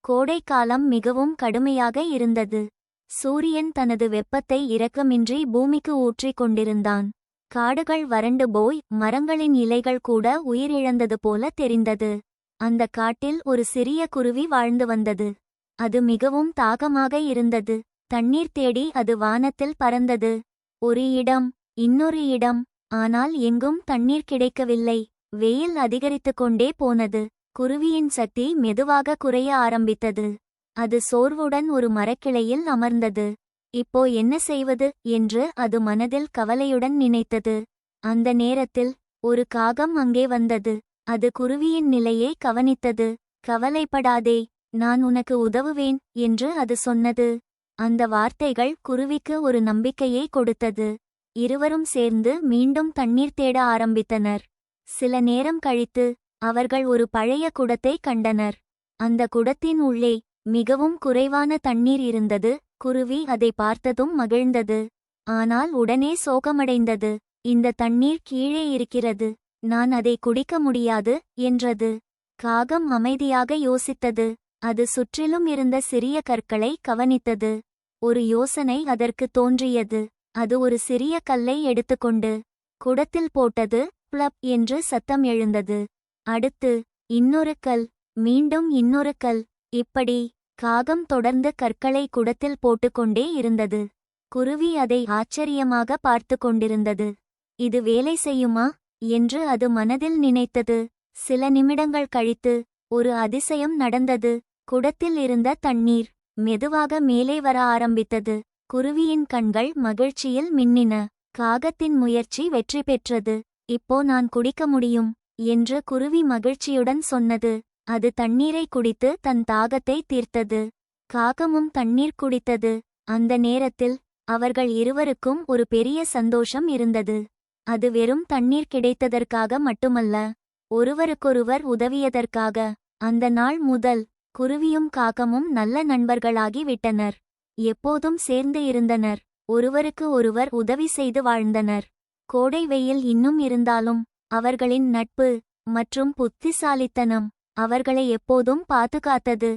கோடைக்காலம் மிகவும் கடுமையாக இருந்தது. சூரியன் தனது வெப்பத்தை இரக்கமின்றி பூமிக்கு ஊற்றிக் கொண்டிருந்தான். காடுகள் வறண்டு போய் மரங்களின் இலைகள் கூட உயிரிழந்தது போல தெரிந்தது. அந்த காட்டில் ஒரு சிறிய குருவி வாழ்ந்து வந்தது. அது மிகவும் தாகமாக இருந்தது. தண்ணீர் தேடி அது வானத்தில் பறந்தது. ஒரு இடம், இன்னொரு இடம், ஆனால் எங்கும் தண்ணீர் கிடைக்கவில்லை. வெயில் அதிகரித்துக் கொண்டே போனது. குருவியின் சக்தி மெதுவாக குறைய ஆரம்பித்தது. அது சோர்வுடன் ஒரு மரக்கிளையில் அமர்ந்தது. இப்போ என்ன செய்வது என்று அது மனதில் கவலையுடன் நினைத்தது. அந்த நேரத்தில் ஒரு காகம் அங்கே வந்தது. அது குருவியின் நிலையை கவனித்தது. கவலைப்படாதே, நான் உனக்கு உதவுவேன் என்று அது சொன்னது. அந்த வார்த்தைகள் குருவிக்கு ஒரு நம்பிக்கையை கொடுத்தது. இருவரும் சேர்ந்து மீண்டும் தண்ணீர் தேட ஆரம்பித்தனர். சில நேரம் கழித்து அவர்கள் ஒரு பழைய குடத்தை கண்டனர். அந்த குடத்தின் உள்ளே மிகவும் குறைவான தண்ணீர் இருந்தது. குருவி அதை பார்த்ததும் மகிழ்ந்தது. ஆனால் உடனே சோகமடைந்தது. இந்த தண்ணீர் கீழே இருக்கிறது, நான் அதை குடிக்க முடியாது என்றது. காகம் அமைதியாக யோசித்தது. அது சுற்றிலும் இருந்த சிறிய கற்களை கவனித்தது. ஒரு யோசனை அதற்கு தோன்றியது. அது ஒரு சிறிய கல்லை எடுத்துக்கொண்டு குடத்தில் போட்டது. பிளப் என்று சத்தம் எழுந்தது. அடுத்து இன்னொரு கல், மீண்டும் இன்னொரு கல். இப்படி காகம் தொடர்ந்து கற்களை குடத்தில் போட்டுக்கொண்டே இருந்தது. குருவி அதை ஆச்சரியமாக பார்த்து கொண்டிருந்தது. இது வேலை செய்யுமா என்று அது மனதில் நினைத்தது. சில நிமிடங்கள் கழித்து ஒரு அதிசயம் நடந்தது. குடத்தில் இருந்த தண்ணீர் மெதுவாக மேலே வர ஆரம்பித்தது. குருவியின் கண்கள் மகிழ்ச்சியில் மின்னின. காகத்தின் முயற்சி வெற்றி பெற்றது. இப்போ நான் குடிக்க முடியும் என்று குருவி மகிழ்ச்சியுடன் சொன்னது. அது தண்ணீரை குடித்து தன் தாகத்தை தீர்த்தது. காகமும் தண்ணீர் குடித்தது. அந்த நேரத்தில் அவர்கள் இருவருக்கும் ஒரு பெரிய சந்தோஷம் இருந்தது. அது வெறும் தண்ணீர் கிடைத்ததற்காக மட்டுமல்ல, ஒருவருக்கொருவர் உதவியதற்காக. அந்த நாள் முதல் குருவியும் காகமும் நல்ல நண்பர்களாகி விட்டனர். எப்போதும் சேர்ந்து இருந்தனர். ஒருவருக்கு ஒருவர் உதவி செய்து வாழ்ந்தனர். கோடை வெயில் இன்னும் இருந்தாலும் அவர்களின் நட்பு மற்றும் புத்திசாலித்தனம் அவர்களை எப்போதும் பாதுகாத்தது.